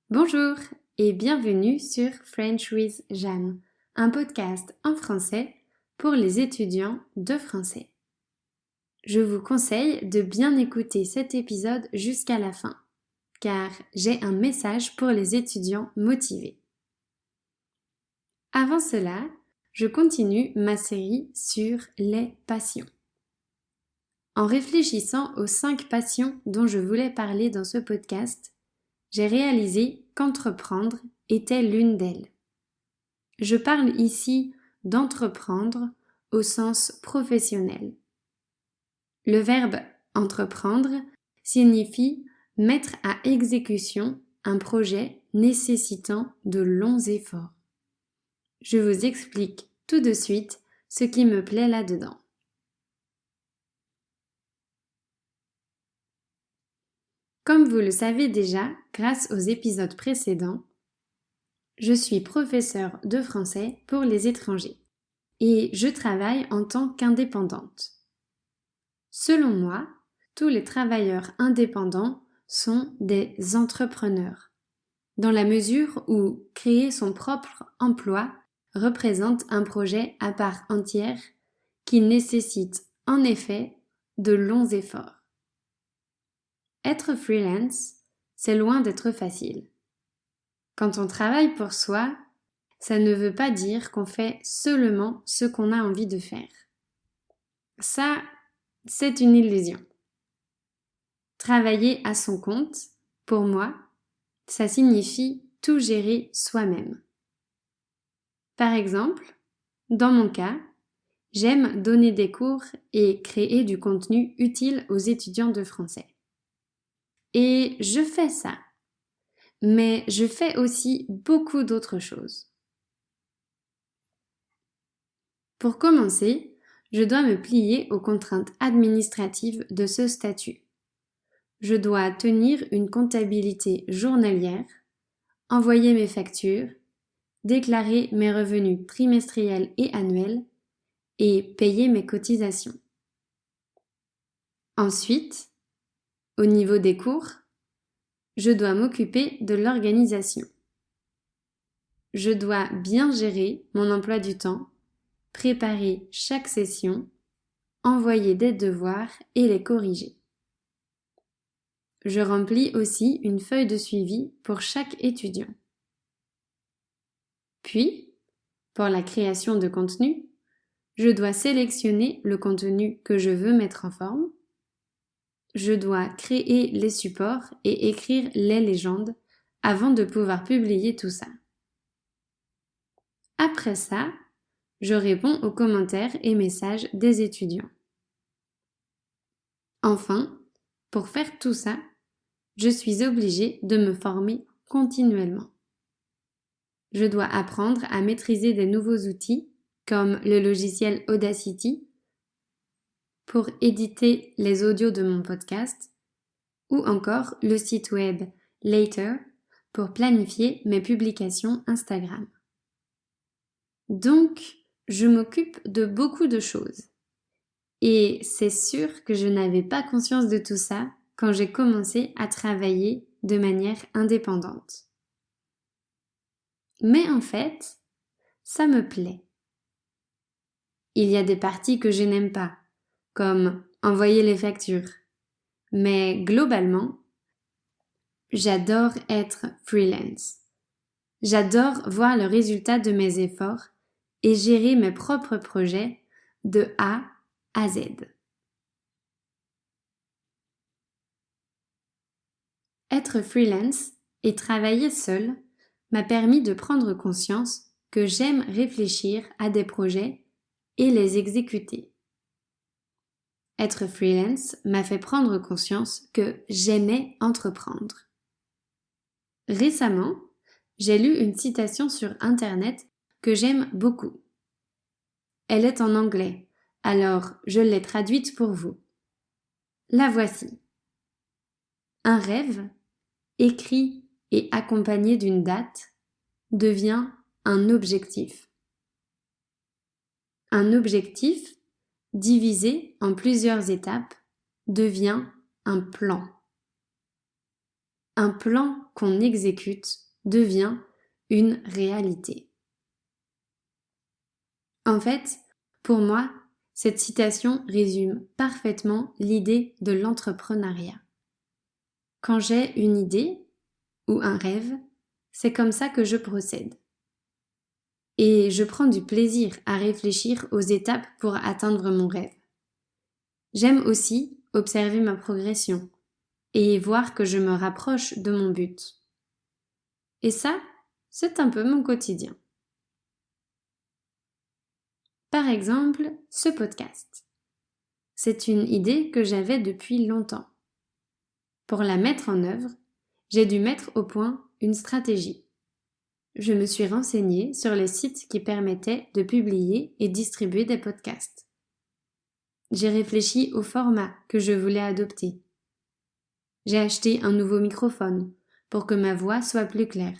Bonjour et bienvenue sur French with Jeanne, un podcast en français pour les étudiants de français. Je vous conseille de bien écouter cet épisode jusqu'à la fin, car j'ai un message pour les étudiants motivés. Avant cela, je continue ma série sur les passions. En réfléchissant aux 5 passions dont je voulais parler dans ce podcast, j'ai réalisé qu'entreprendre était l'une d'elles. Je parle ici d'entreprendre au sens professionnel. Le verbe entreprendre signifie mettre à exécution un projet nécessitant de longs efforts. Je vous explique tout de suite ce qui me plaît là-dedans. Comme vous le savez déjà, grâce aux épisodes précédents, je suis professeure de français pour les étrangers et je travaille en tant qu'indépendante. Selon moi, tous les travailleurs indépendants sont des entrepreneurs, dans la mesure où créer son propre emploi représente un projet à part entière qui nécessite en effet de longs efforts. Être freelance, c'est loin d'être facile. Quand on travaille pour soi, ça ne veut pas dire qu'on fait seulement ce qu'on a envie de faire. Ça, c'est une illusion. Travailler à son compte, pour moi, ça signifie tout gérer soi-même. Par exemple, dans mon cas, j'aime donner des cours et créer du contenu utile aux étudiants de français. Et je fais ça. Mais je fais aussi beaucoup d'autres choses. Pour commencer, je dois me plier aux contraintes administratives de ce statut. Je dois tenir une comptabilité journalière, envoyer mes factures, déclarer mes revenus trimestriels et annuels et payer mes cotisations. Ensuite, au niveau des cours, je dois m'occuper de l'organisation. Je dois bien gérer mon emploi du temps, préparer chaque session, envoyer des devoirs et les corriger. Je remplis aussi une feuille de suivi pour chaque étudiant. Puis, pour la création de contenu, je dois sélectionner le contenu que je veux mettre en forme. Je dois créer les supports et écrire les légendes avant de pouvoir publier tout ça. Après ça, je réponds aux commentaires et messages des étudiants. Enfin, pour faire tout ça, je suis obligée de me former continuellement. Je dois apprendre à maîtriser des nouveaux outils comme le logiciel Audacity pour éditer les audios de mon podcast ou encore le site web Later pour planifier mes publications Instagram. Donc, je m'occupe de beaucoup de choses. Et c'est sûr que je n'avais pas conscience de tout ça quand j'ai commencé à travailler de manière indépendante. Mais en fait, ça me plaît. Il y a des parties que je n'aime pas, comme envoyer les factures. Mais globalement, j'adore être freelance. J'adore voir le résultat de mes efforts et gérer mes propres projets de A à Z. Être freelance et travailler seul m'a permis de prendre conscience que j'aime réfléchir à des projets et les exécuter. Être freelance m'a fait prendre conscience que j'aimais entreprendre. Récemment, j'ai lu une citation sur Internet que j'aime beaucoup. Elle est en anglais, alors je l'ai traduite pour vous. La voici. Un rêve, écrit et accompagné d'une date, devient un objectif. Un objectif, divisé en plusieurs étapes, devient un plan. un plan qu'on exécute devient une réalité. En fait, pour moi, cette citation résume parfaitement l'idée de l'entrepreneuriat. Quand j'ai une idée ou un rêve, c'est comme ça que je procède. Et je prends du plaisir à réfléchir aux étapes pour atteindre mon rêve. J'aime aussi observer ma progression et voir que je me rapproche de mon but. Et ça, c'est un peu mon quotidien. Par exemple, ce podcast. C'est une idée que j'avais depuis longtemps. Pour la mettre en œuvre, j'ai dû mettre au point une stratégie. Je me suis renseignée sur les sites qui permettaient de publier et distribuer des podcasts. J'ai réfléchi au format que je voulais adopter. J'ai acheté un nouveau microphone pour que ma voix soit plus claire.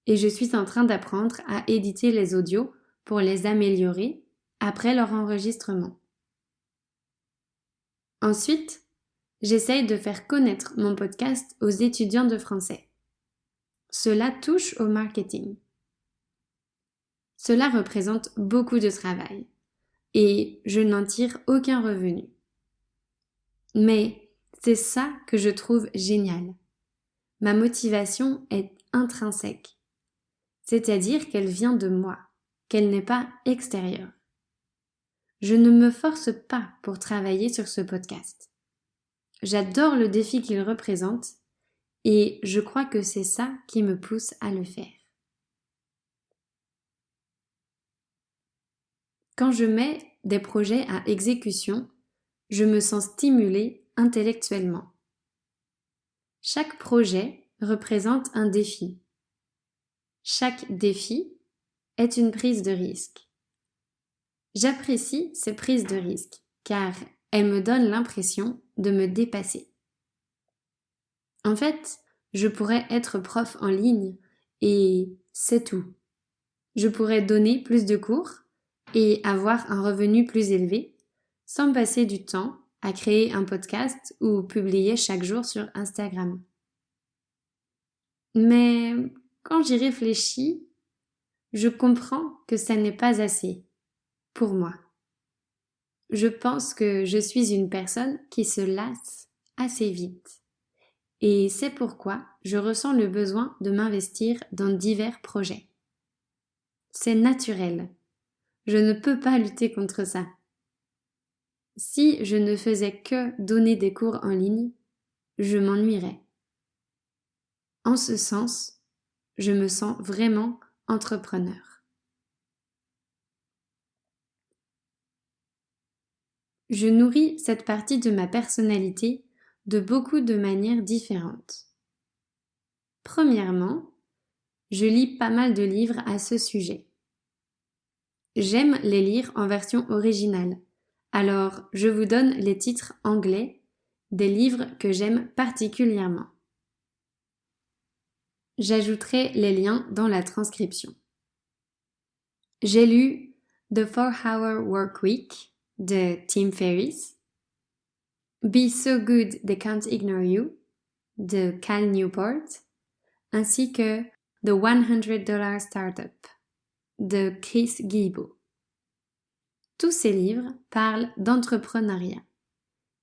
Et je suis en train d'apprendre à éditer les audios pour les améliorer après leur enregistrement. Ensuite, j'essaye de faire connaître mon podcast aux étudiants de français. Cela touche au marketing. Cela représente beaucoup de travail et je n'en tire aucun revenu. Mais c'est ça que je trouve génial. Ma motivation est intrinsèque, c'est-à-dire qu'elle vient de moi, qu'elle n'est pas extérieure. Je ne me force pas pour travailler sur ce podcast. J'adore le défi qu'il représente et je crois que c'est ça qui me pousse à le faire. Quand je mets des projets à exécution, je me sens stimulée intellectuellement. Chaque projet représente un défi. Chaque défi est une prise de risque. J'apprécie ces prises de risque car elles me donnent l'impression de me dépasser. En fait, je pourrais être prof en ligne et c'est tout. Je pourrais donner plus de cours et avoir un revenu plus élevé sans passer du temps à créer un podcast ou publier chaque jour sur Instagram. Mais quand j'y réfléchis, je comprends que ça n'est pas assez pour moi. Je pense que je suis une personne qui se lasse assez vite. Et c'est pourquoi je ressens le besoin de m'investir dans divers projets. C'est naturel. Je ne peux pas lutter contre ça. Si je ne faisais que donner des cours en ligne, je m'ennuierais. En ce sens, je me sens vraiment entrepreneur. Je nourris cette partie de ma personnalité de beaucoup de manières différentes. Premièrement, je lis pas mal de livres à ce sujet. J'aime les lire en version originale, alors je vous donne les titres anglais des livres que j'aime particulièrement. J'ajouterai les liens dans la transcription. J'ai lu The 4-Hour Workweek de Tim Ferriss, Be So Good They Can't Ignore You de Cal Newport, ainsi que The $100 Startup de Chris Guillebeau. Tous ces livres parlent d'entrepreneuriat,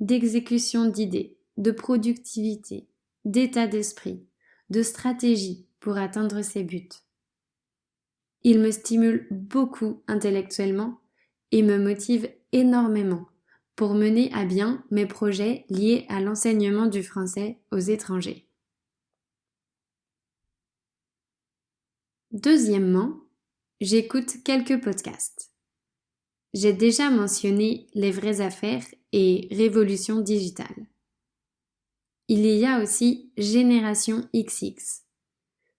d'exécution d'idées, de productivité, d'état d'esprit, de stratégie pour atteindre ses buts. Ils me stimulent beaucoup intellectuellement et me motivent énormément pour mener à bien mes projets liés à l'enseignement du français aux étrangers. Deuxièmement, j'écoute quelques podcasts. J'ai déjà mentionné Les vraies affaires et Révolution digitale. Il y a aussi Génération XX.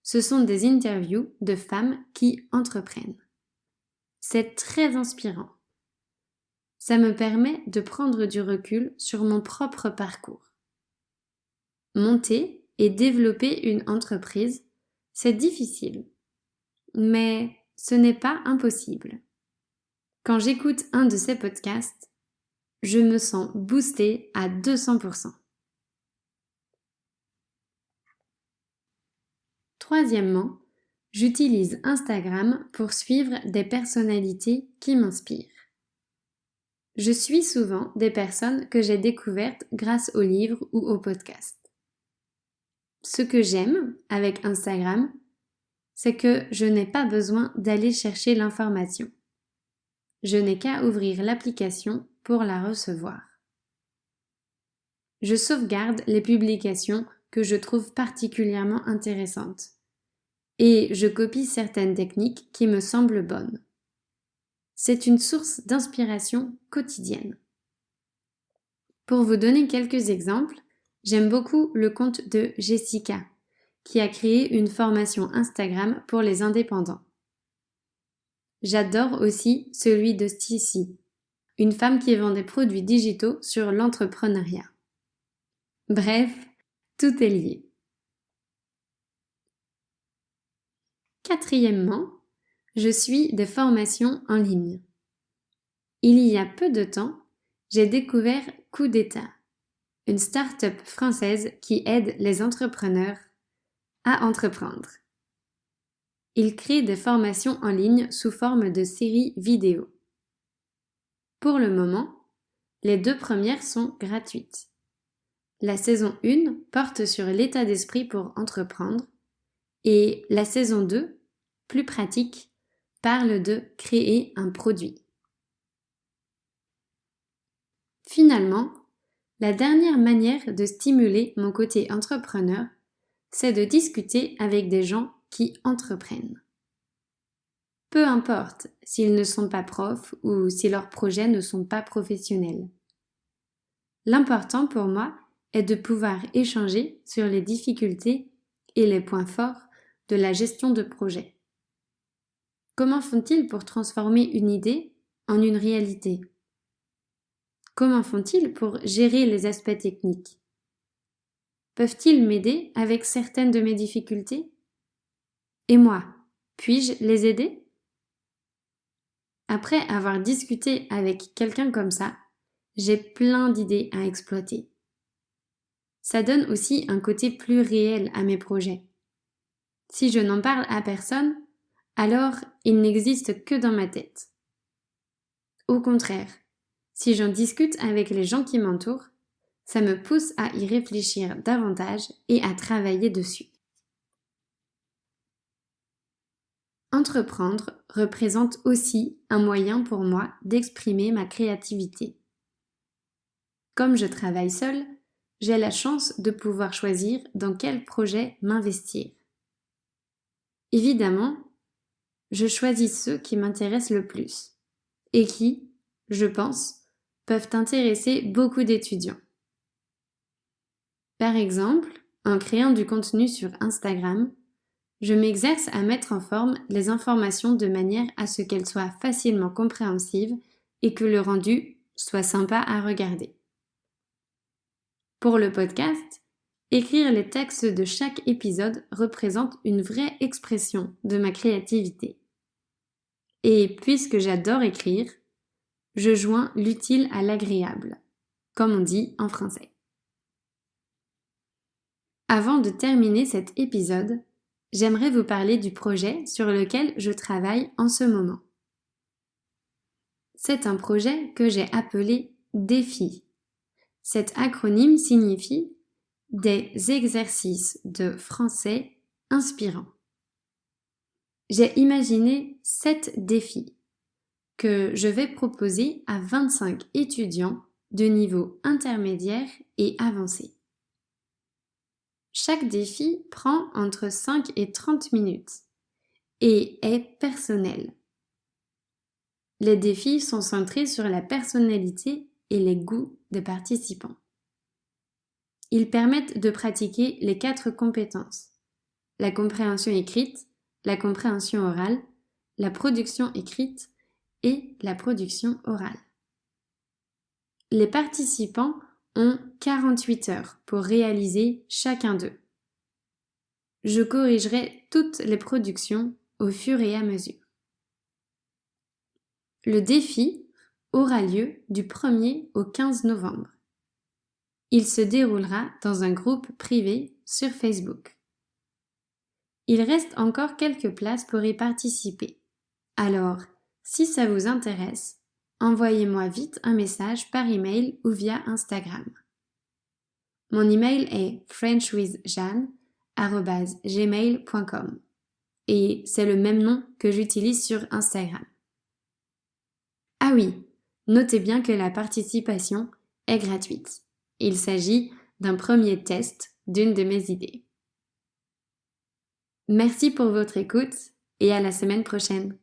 Ce sont des interviews de femmes qui entreprennent. C'est très inspirant. Ça me permet de prendre du recul sur mon propre parcours. Monter et développer une entreprise, c'est difficile, mais ce n'est pas impossible. Quand j'écoute un de ces podcasts, je me sens boostée à 200%. Troisièmement, j'utilise Instagram pour suivre des personnalités qui m'inspirent. Je suis souvent des personnes que j'ai découvertes grâce aux livres ou aux podcasts. Ce que j'aime avec Instagram, c'est que je n'ai pas besoin d'aller chercher l'information. Je n'ai qu'à ouvrir l'application pour la recevoir. Je sauvegarde les publications que je trouve particulièrement intéressantes et je copie certaines techniques qui me semblent bonnes. C'est une source d'inspiration quotidienne. Pour vous donner quelques exemples, j'aime beaucoup le compte de Jessica, qui a créé une formation Instagram pour les indépendants. J'adore aussi celui de Stissi, une femme qui vend des produits digitaux sur l'entrepreneuriat. Bref, tout est lié. Quatrièmement, je suis des formations en ligne. Il y a peu de temps, j'ai découvert Coup d'État, une start-up française qui aide les entrepreneurs à entreprendre. Il crée des formations en ligne sous forme de séries vidéo. Pour le moment, les 2 premières sont gratuites. La saison 1 porte sur l'état d'esprit pour entreprendre et la saison 2, plus pratique, parle de créer un produit. Finalement, la dernière manière de stimuler mon côté entrepreneur, c'est de discuter avec des gens qui entreprennent. Peu importe s'ils ne sont pas profs ou si leurs projets ne sont pas professionnels. L'important pour moi est de pouvoir échanger sur les difficultés et les points forts de la gestion de projet. Comment font-ils pour transformer une idée en une réalité ? Comment font-ils pour gérer les aspects techniques ? Peuvent-ils m'aider avec certaines de mes difficultés ? Et moi, puis-je les aider ? Après avoir discuté avec quelqu'un comme ça, j'ai plein d'idées à exploiter. Ça donne aussi un côté plus réel à mes projets. Si je n'en parle à personne, alors ils n'existent que dans ma tête. Au contraire, si j'en discute avec les gens qui m'entourent, ça me pousse à y réfléchir davantage et à travailler dessus. Entreprendre représente aussi un moyen pour moi d'exprimer ma créativité. Comme je travaille seule, j'ai la chance de pouvoir choisir dans quel projet m'investir. Évidemment, je choisis ceux qui m'intéressent le plus et qui, je pense, peuvent intéresser beaucoup d'étudiants. Par exemple, en créant du contenu sur Instagram, je m'exerce à mettre en forme les informations de manière à ce qu'elles soient facilement compréhensibles et que le rendu soit sympa à regarder. Pour le podcast, écrire les textes de chaque épisode représente une vraie expression de ma créativité. Et puisque j'adore écrire, je joins l'utile à l'agréable, comme on dit en français. Avant de terminer cet épisode, j'aimerais vous parler du projet sur lequel je travaille en ce moment. C'est un projet que j'ai appelé DEFI. Cet acronyme signifie des exercices de français inspirants. J'ai imaginé 7 défis que je vais proposer à 25 étudiants de niveau intermédiaire et avancé. Chaque défi prend entre 5 et 30 minutes et est personnel. Les défis sont centrés sur la personnalité et les goûts des participants. Ils permettent de pratiquer les 4 compétences: la compréhension écrite, la compréhension orale, la production écrite et la production orale. Les participants ont 48 heures pour réaliser chacun d'eux. Je corrigerai toutes les productions au fur et à mesure. Le défi aura lieu du 1er au 15 novembre. Il se déroulera dans un groupe privé sur Facebook. Il reste encore quelques places pour y participer. Alors, si ça vous intéresse, envoyez-moi vite un message par email ou via Instagram. Mon email est frenchwithjeanne@gmail.com et c'est le même nom que j'utilise sur Instagram. Ah oui, notez bien que la participation est gratuite. Il s'agit d'un premier test d'une de mes idées. Merci pour votre écoute et à la semaine prochaine.